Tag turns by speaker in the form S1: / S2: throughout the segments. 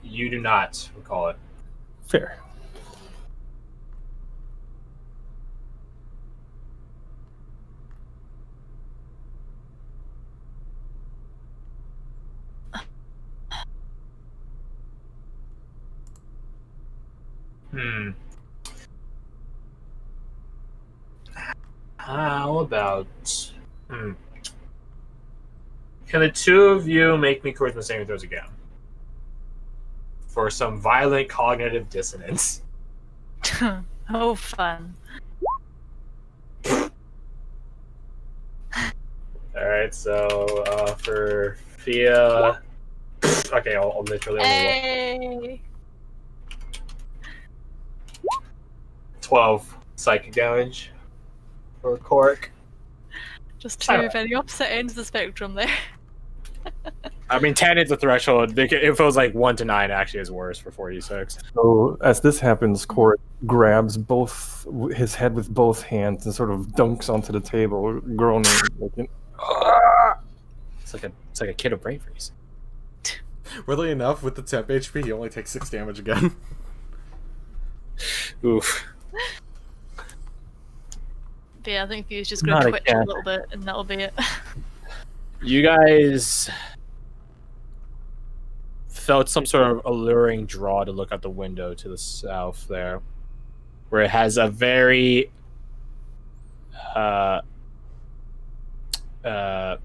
S1: You do not recall it.
S2: Fair.
S1: How about... Can the two of you make me charisma saving throws again? For some violent cognitive dissonance.
S3: Oh, fun.
S1: Alright, so for Fia... Okay, I'll literally only 12 psychic damage for Cork.
S3: Just two very opposite ends of the spectrum there.
S1: I mean, 10 is the threshold. If it was like 1 to 9, it actually is worse for 46.
S2: So as this happens, Cork grabs his head with both hands and sort of dunks onto the table, groaning.
S1: It's like a kid of brain freeze.
S4: Weirdly enough, with the temp HP, he only takes 6 damage again.
S1: Oof.
S3: But yeah, I think View's just going to twitch a little bit, and that'll be it.
S1: You guys felt some sort of alluring draw to look out the window to the south there, where it has a very how to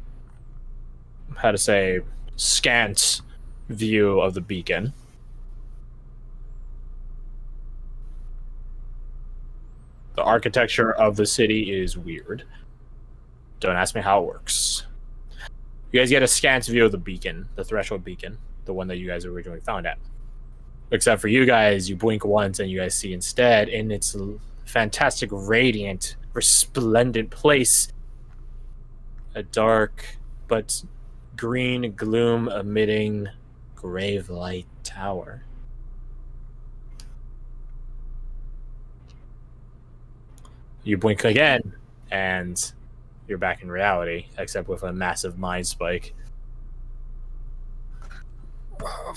S1: say, scant view of the beacon. The architecture of the city is weird. Don't ask me how it works. You guys get a scant view of the beacon, the threshold beacon, the one that you guys originally found at. Except for you guys, you blink once and you guys see instead, in its fantastic, radiant, resplendent place, a dark but green gloom emitting grave light tower. You blink again, and you're back in reality, except with a massive mind spike.
S2: Oh,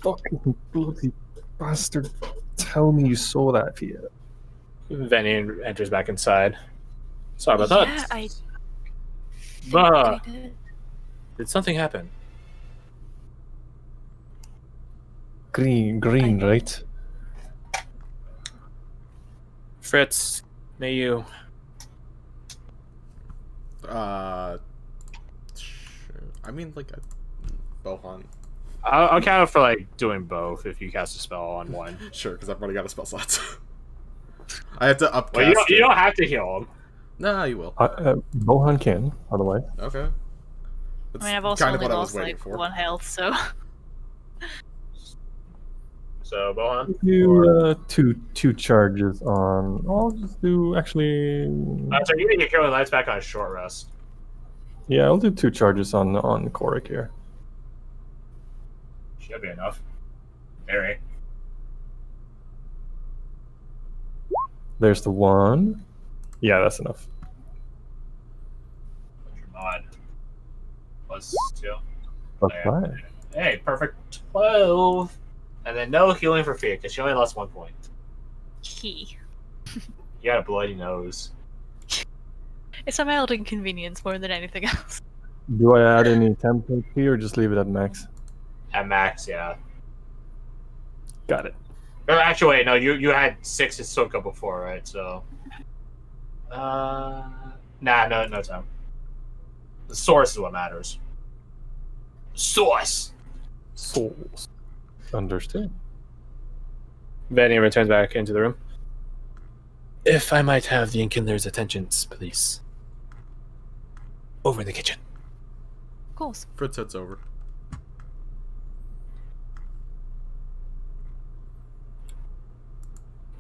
S2: fucking bloody bastard. Tell me you saw that, Fia.
S1: Venian enters back inside. Sorry about that.
S3: I
S1: Did something happen?
S2: Green, right?
S1: Fritz, may you...
S4: I mean, like, Bohan.
S1: I'll count it for, like, doing both if you cast a spell on one.
S4: Sure, because I've already got a spell slot. I have to upcast.
S1: Well, you don't have to heal him.
S4: Nah, you will.
S2: Bohan can, otherwise.
S4: Okay.
S3: I mean, I've also only lost, like, 1 health, so...
S1: So, Bohan?
S2: Do two charges on... I'll just do, actually...
S1: So you need to get Caroline Lights back on a short rest.
S2: Yeah, I'll do 2 charges on Korik here.
S1: Should be enough. Very.
S2: There's the 1. Yeah, that's enough.
S1: What's your mod? Plus 2.
S2: Plus 5.
S1: Hey, perfect 12. And then no healing for Fia, because she only lost 1 point.
S3: Key.
S1: You got a bloody nose.
S3: It's a mild inconvenience more than anything else.
S2: Do I add any temp HP or just leave it at max?
S1: At max, yeah.
S2: Got it.
S1: Or actually, wait, no, you had 6 to Soka before, right? So... no time. The source is what matters. Source!
S2: Souls. Understood.
S1: Vanny returns back into the room. If I might have the Inkindler's attentions, please. Over in the kitchen.
S3: Of course.
S4: Fritz heads over.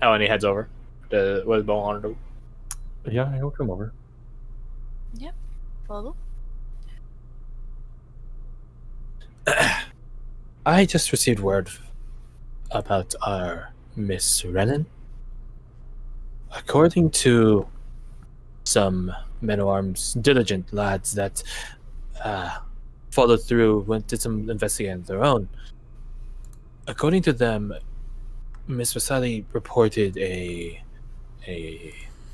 S1: Oh, and he heads over. What does Bohan do?
S2: Yeah, he'll come over.
S3: Yep. Follow.
S1: I just received word about our Miss Renan. According to some men-at-arms diligent lads that followed through, did some investigating of their own, according to them, Miss Vasali reported a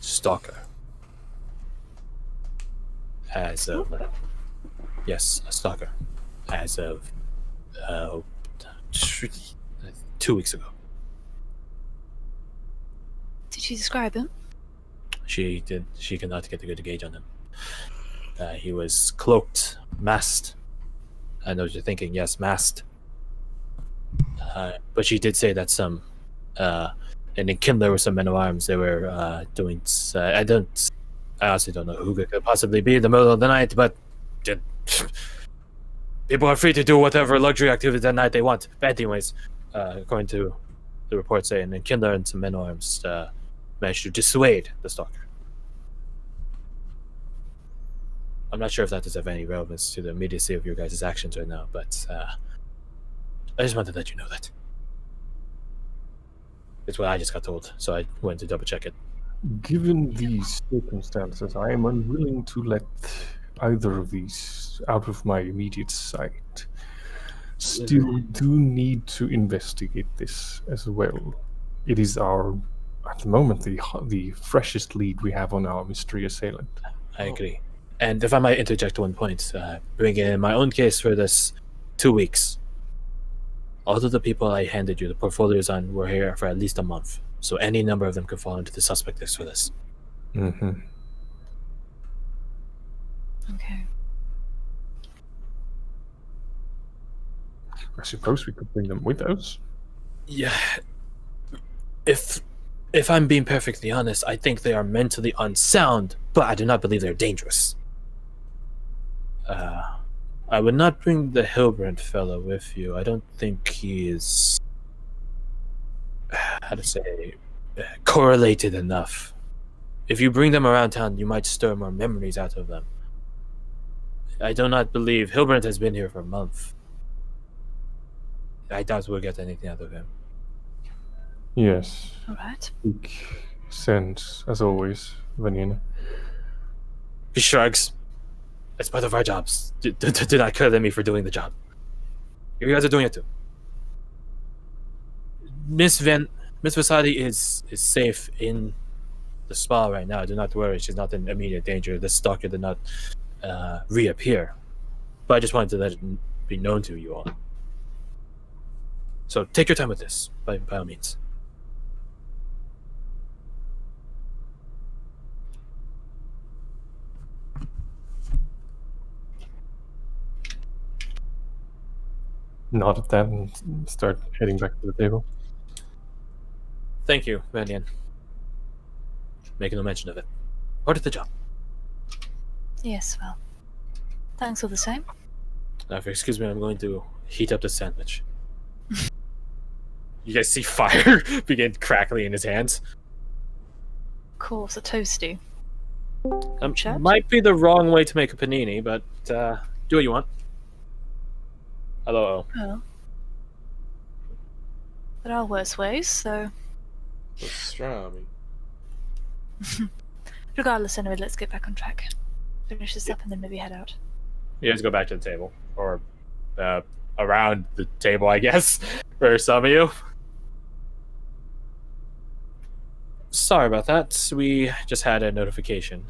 S1: stalker. As of yes, a stalker. As of 2 weeks ago.
S3: Did she describe him?
S1: She did. She could not get a good gauge on him. He was cloaked, masked. I know what you're thinking. Yes, masked. But she did say that some, and in Kindler with some men of arms, they were doing. I honestly don't know who it could possibly be in the middle of the night, but people are free to do whatever luxury activities at night they want. But anyways, according to the report saying, and Kindler and some men of arms managed to dissuade the stalker. I'm not sure if that does have any relevance to the immediacy of your guys' actions right now, but I just wanted to let you know that. It's what I just got told, so I went to double check it.
S2: Given these circumstances, I am unwilling to let either of these out of my immediate sight. Still do need to investigate this as well. It is at the moment, the freshest lead we have on our mystery assailant.
S1: I agree. And if I might interject one point, bringing in my own case for this 2 weeks. All of the people I handed you the portfolios on were here for at least a month. So any number of them could fall into the suspect list for this.
S2: Mm-hmm.
S3: Okay.
S2: I suppose we could bring them with us.
S1: Yeah. If I'm being perfectly honest, I think they are mentally unsound, but I do not believe they're dangerous. I would not bring the Hilbrand fellow with you. I don't think he is, how to say, correlated enough. If you bring them around town, you might stir more memories out of them. I do not believe Hilbrand has been here for a month. I doubt we'll get anything out of him.
S2: Yes.
S3: All right.
S2: Big sense, as always, Vanina.
S1: He shrugs. It's part of our jobs. Do not credit me for doing the job. You guys are doing it too. Miss Vasadi is safe in the spa right now. Do not worry. She's not in immediate danger. The stalker did not reappear. But I just wanted to let it be known to you all. So take your time with this, by all means.
S2: Nod at that and start heading back to the table.
S1: Thank you, Vanyan. Make no mention of it. What did the job?
S3: Yes, well. Thanks all the same.
S1: Now, if you excuse me, I'm going to heat up the sandwich. You guys see fire begin crackling in his hands.
S3: Of course, a toasty. Church?
S1: Might be the wrong way to make a panini, but do what you want. Hello.
S3: Oh. There are worse ways, so
S4: Pastrami.
S3: regardless, anyway, let's get back on track. Finish this up and then maybe head out.
S1: You guys go back to the table, or around the table, I guess, for some of you. Sorry about that. We just had a notification.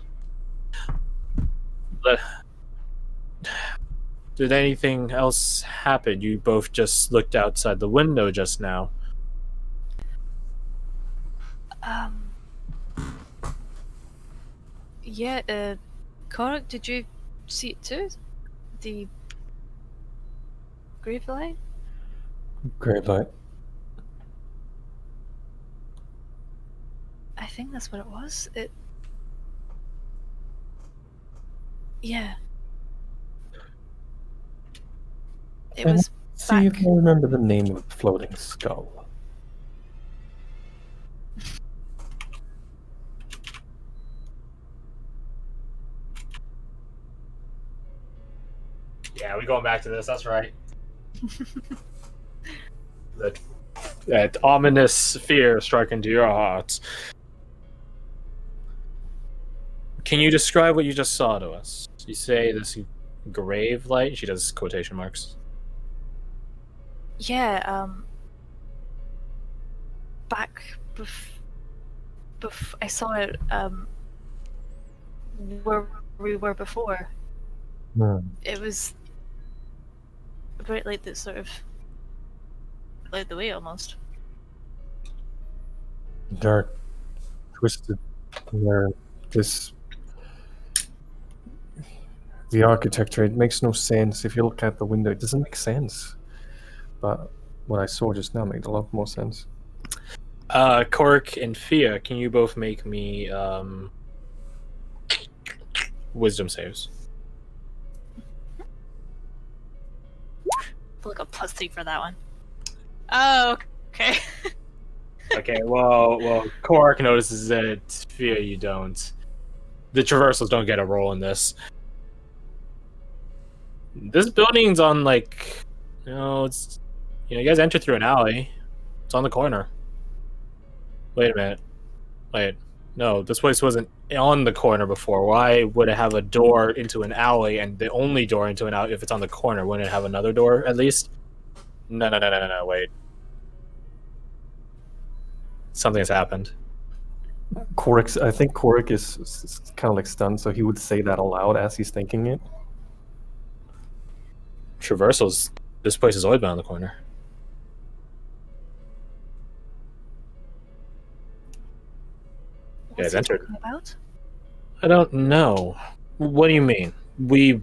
S1: But did anything else happen? You both just looked outside the window just now.
S3: Yeah, Korak, did you see it too? The grave light?
S2: Great light.
S3: I think that's what it was. Yeah. It was
S2: See if
S3: back.
S2: I remember the name of the floating skull.
S1: Yeah, we're going back to this. That's right. That ominous fear struck into your hearts. Can you describe what you just saw to us? You say this grave light. She does quotation marks.
S3: Yeah, back I saw it where we were before. It was a bright light that sort of led the way almost.
S2: Dark, twisted, where this the architecture, it makes no sense. If you look out the window, it doesn't make sense. But what I saw just now made a lot more sense.
S1: Cork and Fia, can you both make me wisdom saves?
S3: I got +3 for that one. Oh, okay.
S1: Okay, well, Cork notices that Fia, you don't. The traversals don't get a roll in this. This building's on like, it's, you guys enter through an alley. It's on the corner. Wait a minute. Wait, no, this place wasn't on the corner before. Why would it have a door into an alley, and the only door into an alley if it's on the corner? Wouldn't it have another door at least? No, wait. Something has happened.
S2: I think Korik is kind of like stunned, so he would say that aloud as he's thinking it.
S1: Traversals, this place has always been on the corner.
S3: What's he talking about?
S1: I don't know. What do you mean? We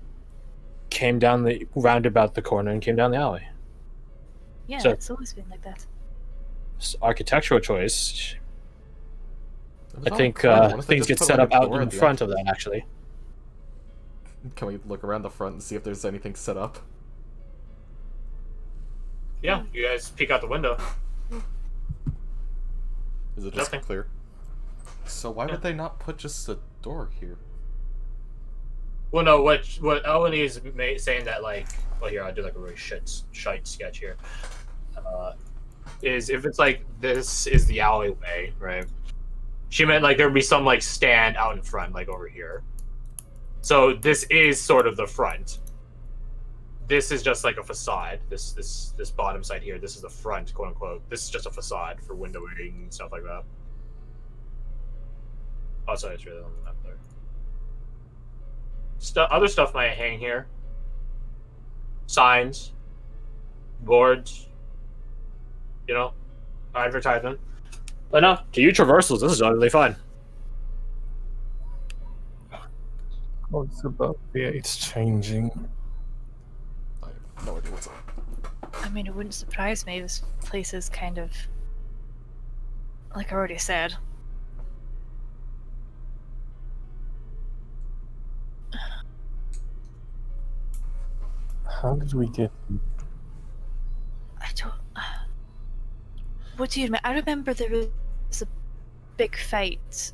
S1: came down the roundabout the corner and came down the alley.
S3: Yeah,
S1: So-
S3: it's always been like that.
S1: It's architectural choice.
S4: It was
S1: I
S4: on
S1: think
S4: the corner. What if they
S1: things
S4: just
S1: get
S4: put,
S1: set
S4: like,
S1: up
S4: a
S1: out
S4: door
S1: in
S4: at the
S1: front of that, actually.
S4: Can we look around the front and see if there's anything set up?
S1: Yeah, you guys peek out the window.
S4: Is it just
S1: Nothing.
S4: clear? So why would they not put just a door here?
S1: Well, no, what Eleni is saying that, like, well, here, I'll do like a really shite sketch here. Is if it's like this is the alleyway, right? She meant like there'd be some like stand out in front, like over here. So this is sort of the front. This is just like a facade. This bottom side here, this is the front, quote unquote. This is just a facade for windowing and stuff like that. Oh, sorry, it's really on the map there. Other stuff might hang here. Signs, boards, advertisement. But no, to you traversals, this is utterly fun.
S2: Oh, it's about it's changing.
S4: I have no idea what's up.
S3: I mean, it wouldn't surprise me. This place is kind of, like I already said.
S2: How did we get?
S3: I don't. What do you remember? I remember there was a big fight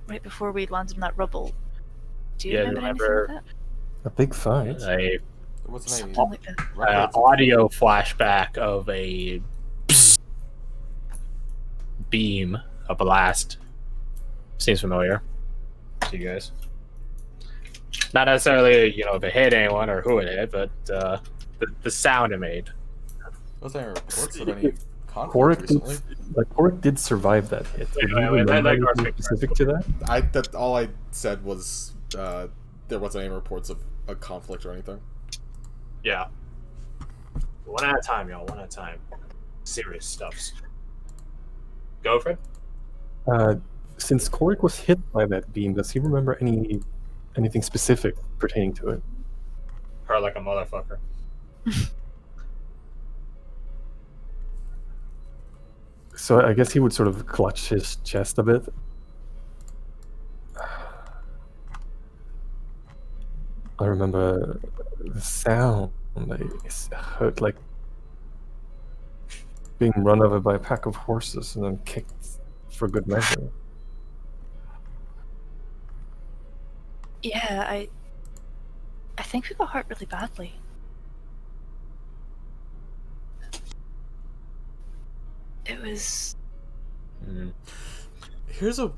S3: right before we landed in that rubble. Do you
S1: Yeah,
S3: remember anything
S1: remember-
S3: like that?
S2: A big fight.
S1: A
S4: There wasn't any
S3: Something like that.
S4: records.
S1: audio flashback of a beam, a blast. Seems familiar to you guys. Not necessarily, if it hit anyone or who it hit, but the sound it made.
S4: Was there reports of any conflict
S2: Korik
S4: recently?
S2: Korik did survive that hit.
S1: Wait,
S2: Did you
S1: wait,
S2: remember
S1: let
S2: anything
S1: Garth speak
S2: specific to that?
S4: All I said was there wasn't any reports of a conflict or anything.
S1: Yeah. One at a time, y'all. One at a time. Serious stuffs. Go, Fred.
S2: Since Korik was hit by that beam, does he remember anything specific pertaining to it?
S1: Her like a motherfucker.
S2: So I guess he would sort of clutch his chest a bit. I remember the sound. It hurt like being run over by a pack of horses and then kicked for good measure.
S3: Yeah, I think we got hurt really badly. It was.
S4: Here's a.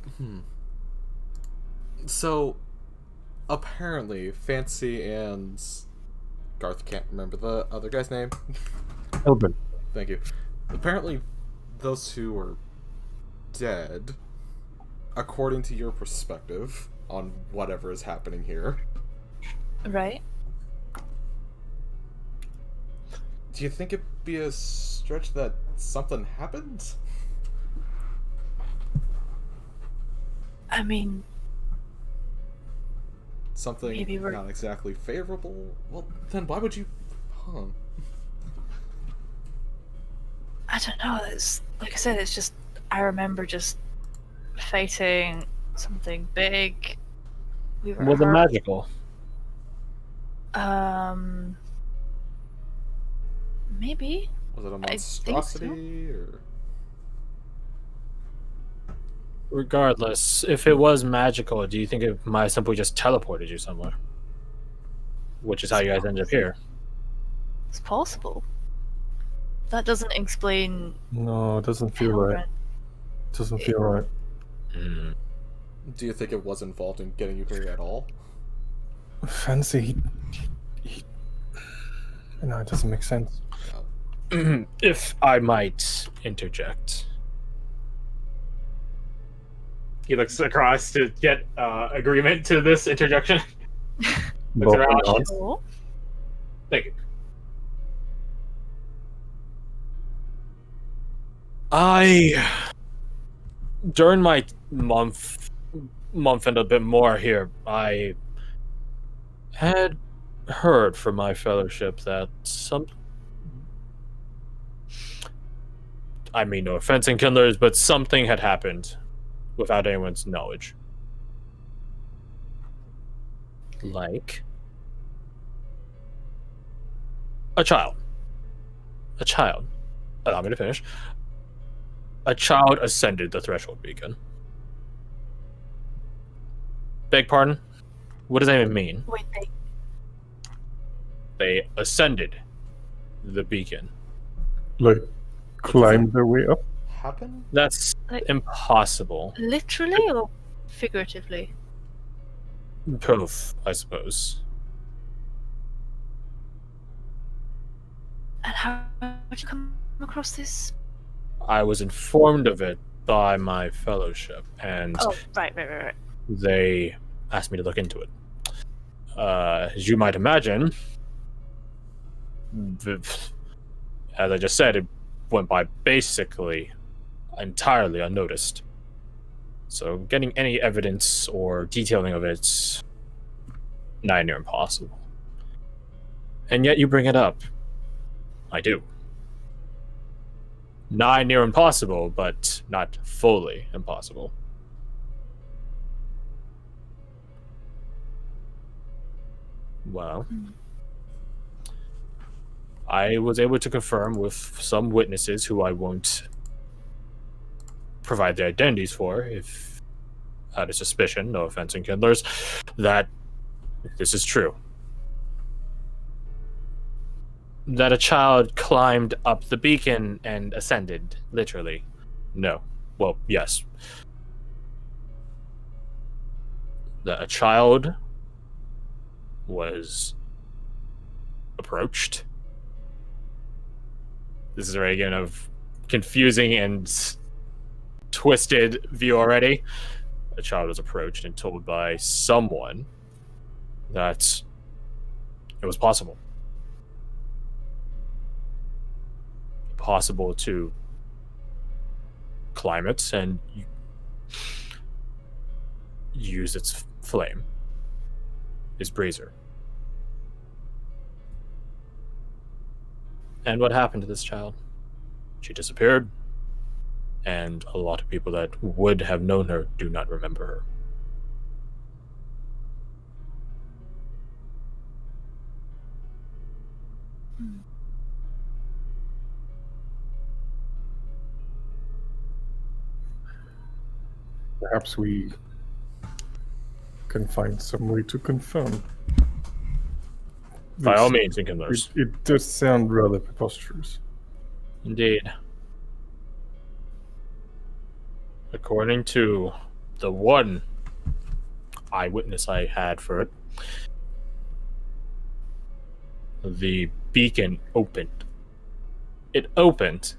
S4: So, apparently, Fancy and Garth can't remember the other guy's name.
S2: Elbert.
S4: Thank you. Apparently, those two are dead, according to your perspective on whatever is happening here.
S3: Right?
S4: Do you think it'd be a stretch that something happened?
S3: I mean,
S4: Something
S3: maybe we're...
S4: not exactly favorable? Well, then why would you... Huh.
S3: I don't know. It's like I said. It's just I remember just fighting something big. We were
S1: Was it
S3: hurt.
S1: magical?
S3: Maybe.
S4: Was it a
S3: I think so.
S4: monstrosity, or...
S1: Regardless, if it was magical, do you think it might have simply just teleported you somewhere? Which is how you guys ended up here.
S3: It's possible. That doesn't explain.
S2: No, it doesn't feel right. It doesn't feel right.
S1: Mm.
S4: Do you think it was involved in getting you here at all?
S2: Fancy, he... No, it doesn't make sense.
S1: If I might interject. He looks across to get agreement to this interjection. Looks
S2: Both
S1: around.
S2: nods.
S3: Sure.
S1: Thank you. During my month and a bit more here, I had heard from my fellowship that I mean, no offense, Kindlers, but something had happened without anyone's knowledge. Like a child. Allow me to finish. A child ascended the threshold beacon. Beg pardon? What does that even mean?
S3: Wait,
S1: They ascended the beacon.
S2: Like, climb their way up?
S4: Happen?
S1: That's
S3: Like-
S1: impossible.
S3: literally or figuratively?
S1: Both, I suppose.
S3: And how did you come across this?
S1: I was informed of it by my fellowship, and
S3: Oh, right.
S1: they asked me to look into it. As you might imagine, as I just said, it went by basically entirely unnoticed. So getting any evidence or detailing of it's nigh near impossible. And yet you bring it up. I do. Nigh near impossible, but not fully impossible. Well, I was able to confirm with some witnesses who I won't provide their identities for, if out of suspicion, no offense, Kindlers, that this is true. That a child climbed up the beacon and ascended, literally. No. Well, yes. That a child was approached. This is a again of confusing and twisted view already. A child was approached and told by someone that it was possible to climb it and use its flame, its brazier. And what happened to this child? She disappeared, and a lot of people that would have known her do not remember her.
S2: Perhaps we can find some way to confirm.
S1: By
S2: this.
S1: all means, Kindlers.
S2: It does sound rather preposterous.
S1: Indeed. According to the one eyewitness I had for it, the beacon opened. It opened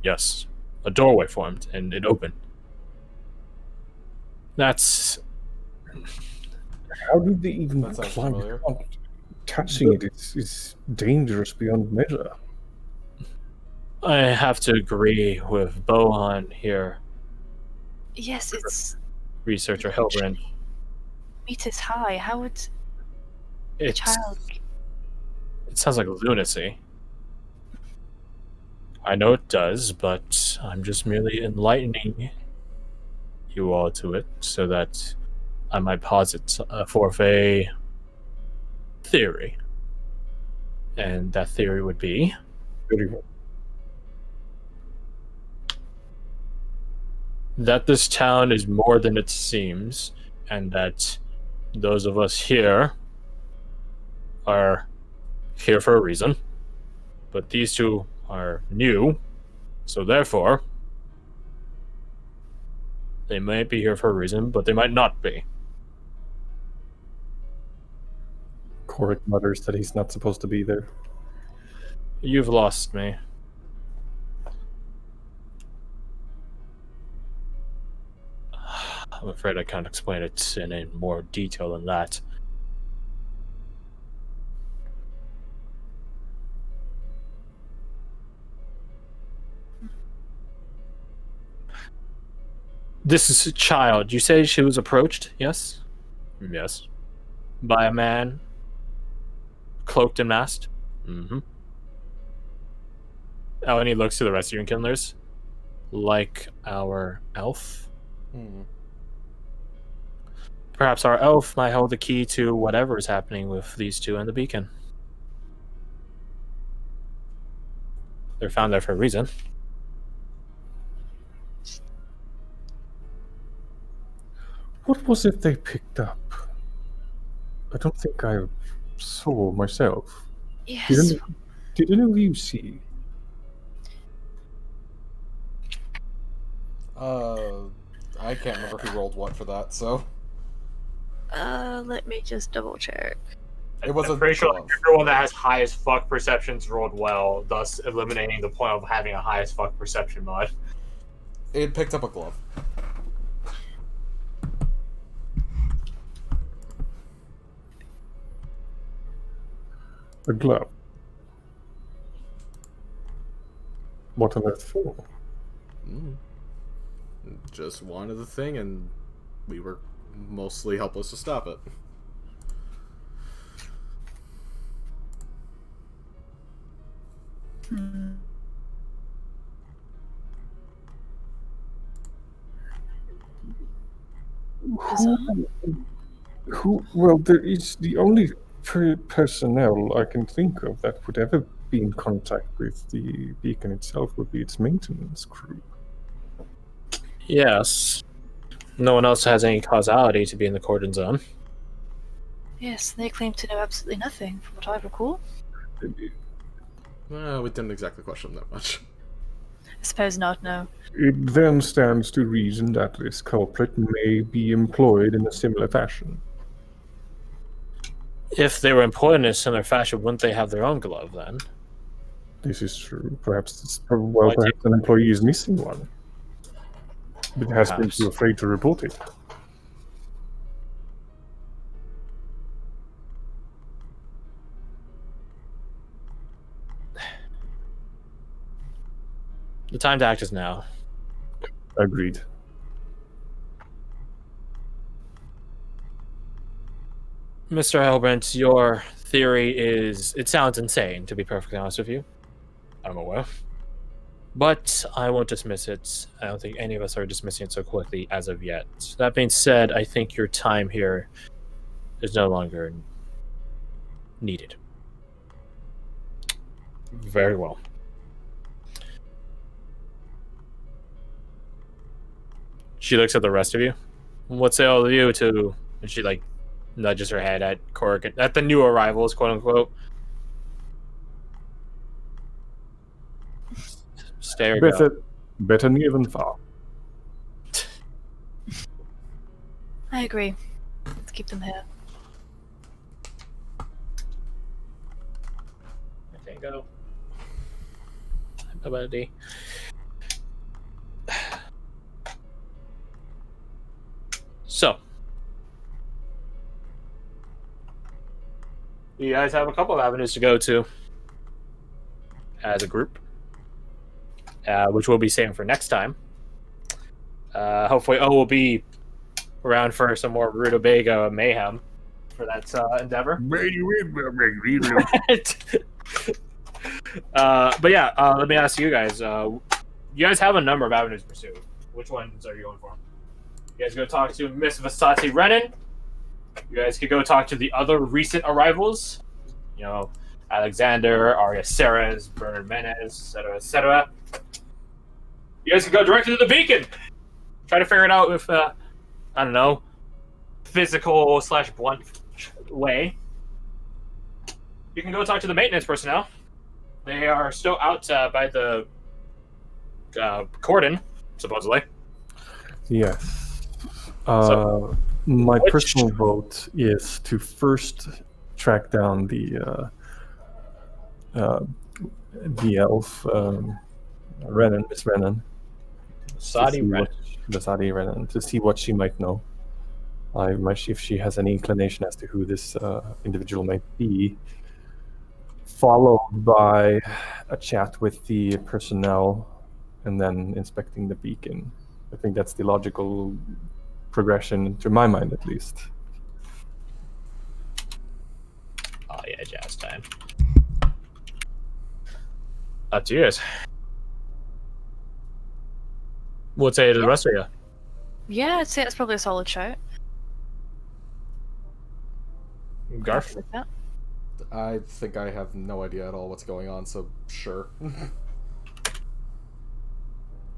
S1: Yes. A doorway formed, and it opened. That's...
S2: How did they even
S4: That sounds
S2: climb
S4: familiar.
S2: it? Touching it is dangerous beyond measure.
S1: I have to agree with Bohan here,
S3: Yes, it's
S1: researcher Hilbrand.
S3: meters high. How would a
S1: It's,
S3: child?
S1: it sounds like lunacy. I know it does, but I'm just merely enlightening you all to it so that I might posit forth a theory. And that theory would be
S2: Very well.
S1: that this town is more than it seems, and that those of us here are here for a reason. But these two are new, so therefore, they might be here for a reason, but they might not be.
S2: Korik mutters that he's not supposed to be there.
S1: You've lost me. I'm afraid I can't explain it in any more detail than that. This is a child. You say she was approached? Yes? Yes. By a man cloaked and masked? Mm-hmm. Oh, and he looks to the rest of you kindlers. Like our elf?
S4: Hmm.
S1: Perhaps our elf might hold the key to whatever is happening with these two and the beacon. They're found there for a reason.
S2: What was it they picked up? I don't think I saw myself.
S3: Yes.
S2: Did any of you see?
S4: I can't remember who rolled what for that, so
S3: Let me just double check.
S4: it was
S1: I'm
S4: a
S1: pretty sure
S4: glove.
S1: everyone that has highest fuck perceptions rolled well, thus eliminating the point of having a highest fuck perception mod.
S4: It picked up a glove.
S2: A glove. What on earth for?
S4: Just wanted the thing, and we were mostly helpless to stop it.
S2: Well, there is the only personnel I can think of that would ever be in contact with the beacon itself would be its maintenance crew.
S1: Yes. No one else has any causality to be in the cordon zone.
S3: Yes, they claim to know absolutely nothing, from what I recall.
S4: Well, we didn't exactly question them that much.
S3: I suppose not, no.
S2: It then stands to reason that this culprit may be employed in a similar fashion.
S1: If they were employed in a similar fashion, wouldn't they have their own glove then?
S2: This is true. Perhaps an employee is missing one. But has been
S1: Perhaps.
S2: too afraid to report it.
S1: The time to act is now.
S2: Agreed.
S1: Mr. Hellbrant, your theory is... It sounds insane, to be perfectly honest with you. I'm aware. But I won't dismiss it. I don't think any of us are dismissing it so quickly as of yet. That being said, I think your time here is no longer needed. Very well. She looks at the rest of you. What say all of you to... And she, like, nudges her head at Korik, at the new arrivals, quote-unquote. Stay or go.
S2: Better near than far.
S3: I agree. Let's keep them here.
S1: Okay, go. Bye, buddy. You guys have a couple of avenues to go to as a group, which we'll be saving for next time. Hopefully, we'll be around for some more Rutabaga mayhem for that endeavor. But yeah, let me ask you guys. You guys have a number of avenues to pursue. Which ones are you going for? You guys go talk to Miss Vasati Renan. You guys could go talk to the other recent arrivals. You know, Alexander, Arya Seres, Bernard Menez, etc., etc. You guys could go directly to the beacon. Try to figure it out with, I don't know, physical / blunt way. You can go talk to the maintenance personnel. They are still out by the cordon, supposedly.
S2: Yes.
S1: So,
S2: my personal vote is to first track down the elf, Renan, Miss Renan. Vasati Renan, to see what she might know. If she has any inclination as to who this individual might be. Followed by a chat with the personnel, and then inspecting the beacon. I think that's the logical progression, to my mind at least.
S1: Oh yeah, jazz time. Up to you guys. What say to the rest of you?
S3: Yeah, I'd say it's probably a solid shout.
S1: Garth?
S3: With that.
S4: I think I have no idea at all what's going on, so sure.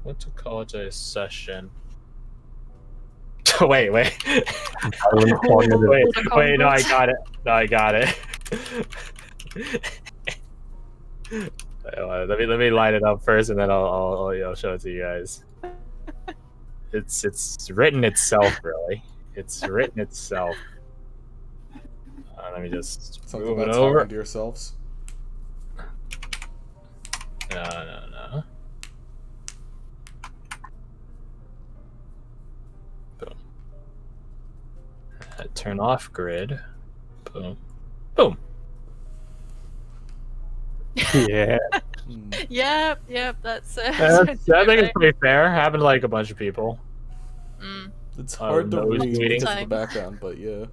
S1: What to call it a session? wait. Wait, no, I got it. Let me line it up first, and then I'll show it to you guys. It's written itself, really. It's written itself. Let me just
S4: Something
S1: move it
S4: about
S1: over.
S4: talking to yourselves.
S1: No. Boom. Turn off grid. Boom. Boom. Yeah.
S3: Yep, that's
S1: I think it's pretty fair. Happened to like a bunch of people.
S4: It's hard to
S1: those
S4: read
S1: meetings.
S4: because of the background, but yeah.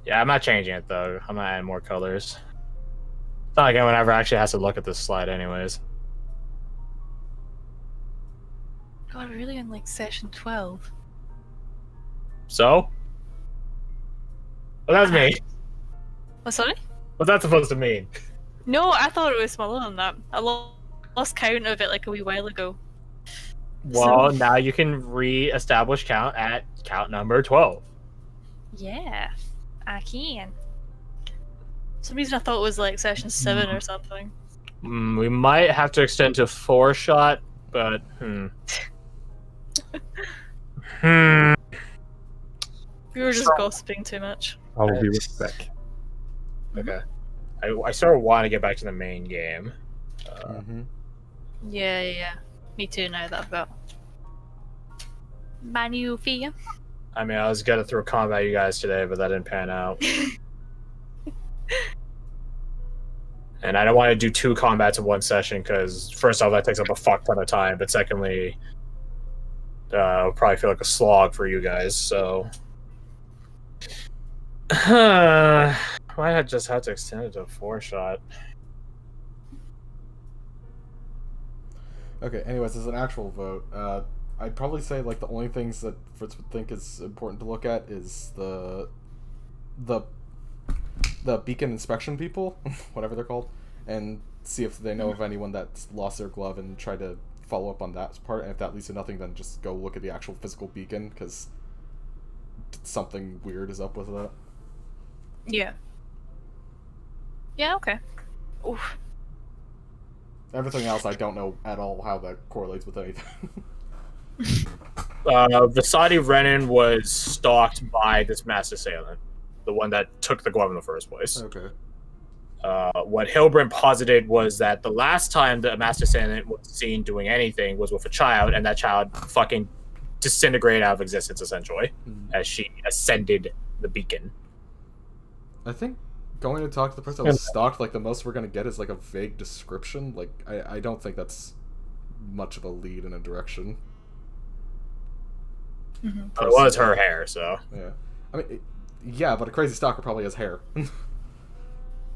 S1: Yeah, I'm not changing it though. I'm not adding more colors. It's not like anyone ever actually has to look at this slide anyways.
S3: God, we're really in like session 12.
S1: So? What does that mean?
S3: Oh, sorry?
S1: What's that supposed to mean?
S3: No, I thought it was smaller than that. I lost count of it like a wee while ago.
S1: Well, now you can re-establish count at count number 12.
S3: Yeah, I can. For some reason I thought it was like session 7 or something.
S1: We might have to extend to 4-shot, but
S3: We were just gossiping too much.
S2: I will be right back.
S1: Okay. I sort of want to get back to the main game.
S3: Yeah. Me too, now that I've got Manufia.
S1: I mean, I was gonna throw combat at you guys today, but that didn't pan out. And I don't want to do 2 combats in one session, because first off, that takes up a fuck ton of time, but secondly, it'll probably feel like a slog for you guys, so... Might have just had to extend it to a 4-shot.
S4: Okay, anyways, as an actual vote, I'd probably say like the only things that Fritz would think is important to look at is the beacon inspection people, whatever they're called, and see if they know of anyone that's lost their glove and try to follow up on that part. And if that leads to nothing, then just go look at the actual physical beacon, because something weird is up with that.
S3: Yeah. Yeah, okay. Oof.
S4: Everything else, I don't know at all how that correlates with anything.
S1: Vasati Renan was stalked by this mass assailant, the one that took the glove in the first place.
S4: Okay.
S1: What Hilbrand posited was that the last time the mass assailant was seen doing anything was with a child, and that child fucking disintegrated out of existence, essentially, as she ascended the beacon.
S4: I think going to talk to the person that was stalked, like, the most we're going to get is, like, a vague description. Like, I don't think that's much of a lead in a direction.
S3: Mm-hmm.
S1: It was her hair, so.
S4: Yeah. I mean, yeah, but a crazy stalker probably has hair.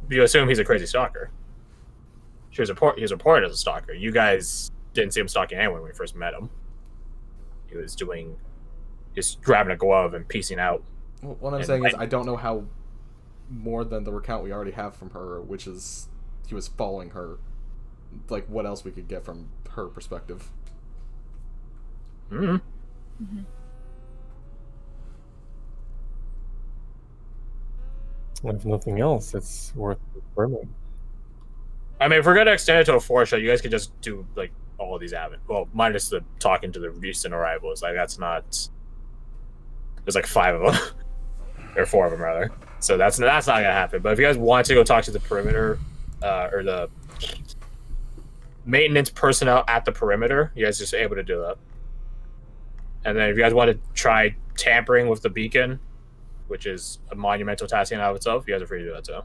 S1: You assume he's a crazy stalker. He was reported as a stalker. You guys didn't see him stalking anyone when we first met him. He was just grabbing a glove and piecing out.
S4: Well, what I'm saying is, I don't know how more than the recount we already have from her, which is he was following her. Like, what else we could get from her perspective?
S1: Mm-hmm.
S3: Mm-hmm.
S2: If nothing else, it's worth confirming.
S1: I mean, if we're gonna extend it to a 4-shot, you guys could just do like all of these avenues. Well, minus the talking to the recent arrivals. Like that's not. There's like 5 of them, or 4 of them rather. So that's not gonna happen. But if you guys want to go talk to the perimeter, or the maintenance personnel at the perimeter, you guys are just able to do that. And then if you guys want to try tampering with the beacon, which is a monumental task in and of itself, you guys are free to do that too.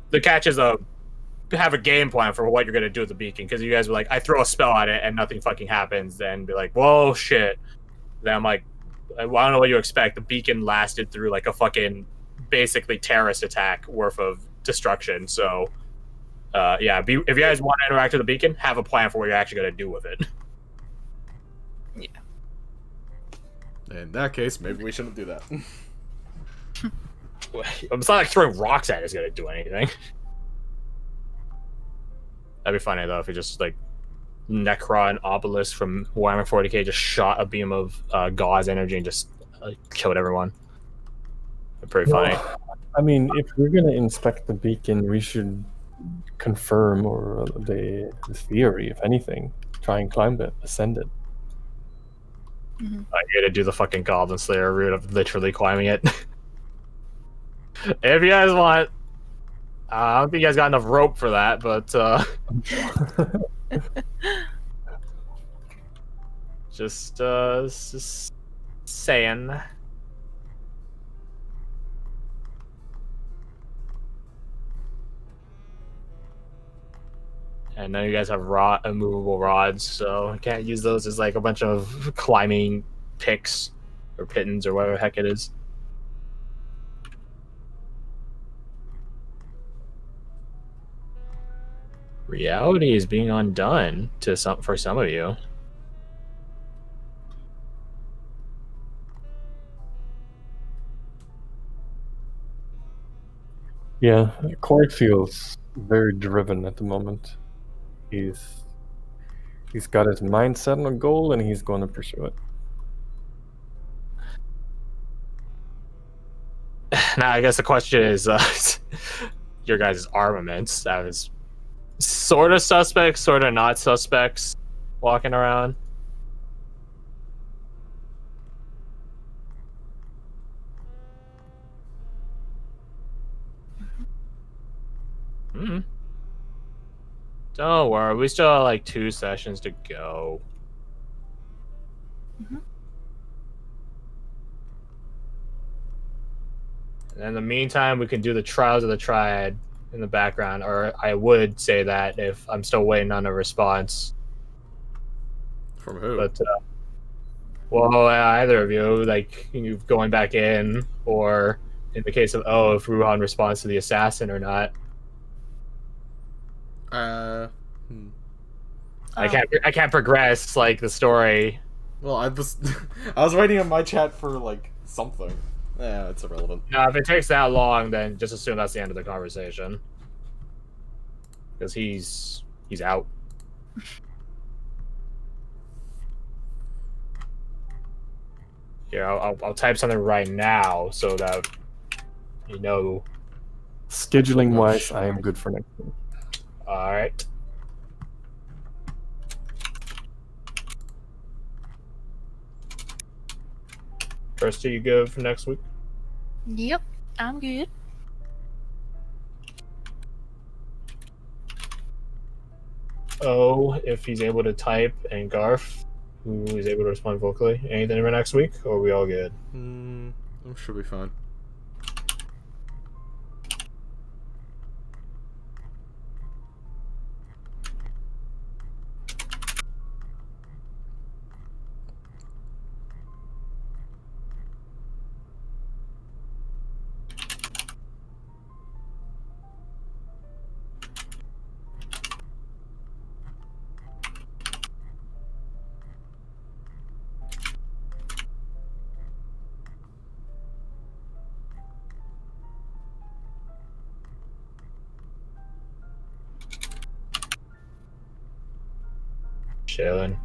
S1: The catch is have a game plan for what you're gonna do with the beacon, because you guys were like, I throw a spell at it and nothing fucking happens, then be like, whoa shit. Then I'm like, well, I don't know what you expect. The beacon lasted through like a fucking basically terrorist attack worth of destruction. So yeah, if you guys want to interact with the beacon, have a plan for what you're actually gonna do with it.
S3: Yeah.
S4: In that case, maybe we shouldn't do that.
S1: It's not like throwing rocks at it is gonna do anything. That'd be funny though if he just like Necron Obelisk from Warhammer 40k just shot a beam of gauze energy and just killed everyone. Pretty funny.
S2: I mean, if we're gonna inspect the beacon, we should confirm or the theory, if anything. Try and climb it, ascend it.
S3: Mm-hmm.
S1: You're gonna do the fucking Goblin Slayer route of literally climbing it. If you guys want, I don't think you guys got enough rope for that, but just saying. And now you guys have immovable rods, so I can't use those as like a bunch of climbing picks or pittons or whatever the heck it is. Reality is being undone for some of you.
S2: Yeah, Corey feels very driven at the moment. He's got his mindset on a goal and he's going to pursue it.
S1: Now, I guess the question is, your guys' armaments. That was sort of suspects, sort of not suspects, walking around. Hmm. Don't worry, we still have like 2 sessions to go.
S3: Mm-hmm.
S1: And in the meantime, we can do the Trials of the Triad in the background, or I would say that if I'm still waiting on a response.
S4: From who?
S1: But, well, either of you, like, you going back in, or in the case of, if Ruhan responds to the assassin or not. I can't progress, like, the story.
S4: Well, I was waiting on my chat for, like, something. Yeah, it's irrelevant.
S1: No, if it takes that long, then just assume that's the end of the conversation. Because he's out. Yeah, I'll type something right now so that you know.
S2: Scheduling wise, I am good for next week.
S1: All right. First, are you good for next week?
S3: Yep, I'm good.
S1: If he's able to type, and Garth, who is able to respond vocally. Anything for next week, or are we all good?
S4: I'm sure we'll be fine.
S1: Chilling.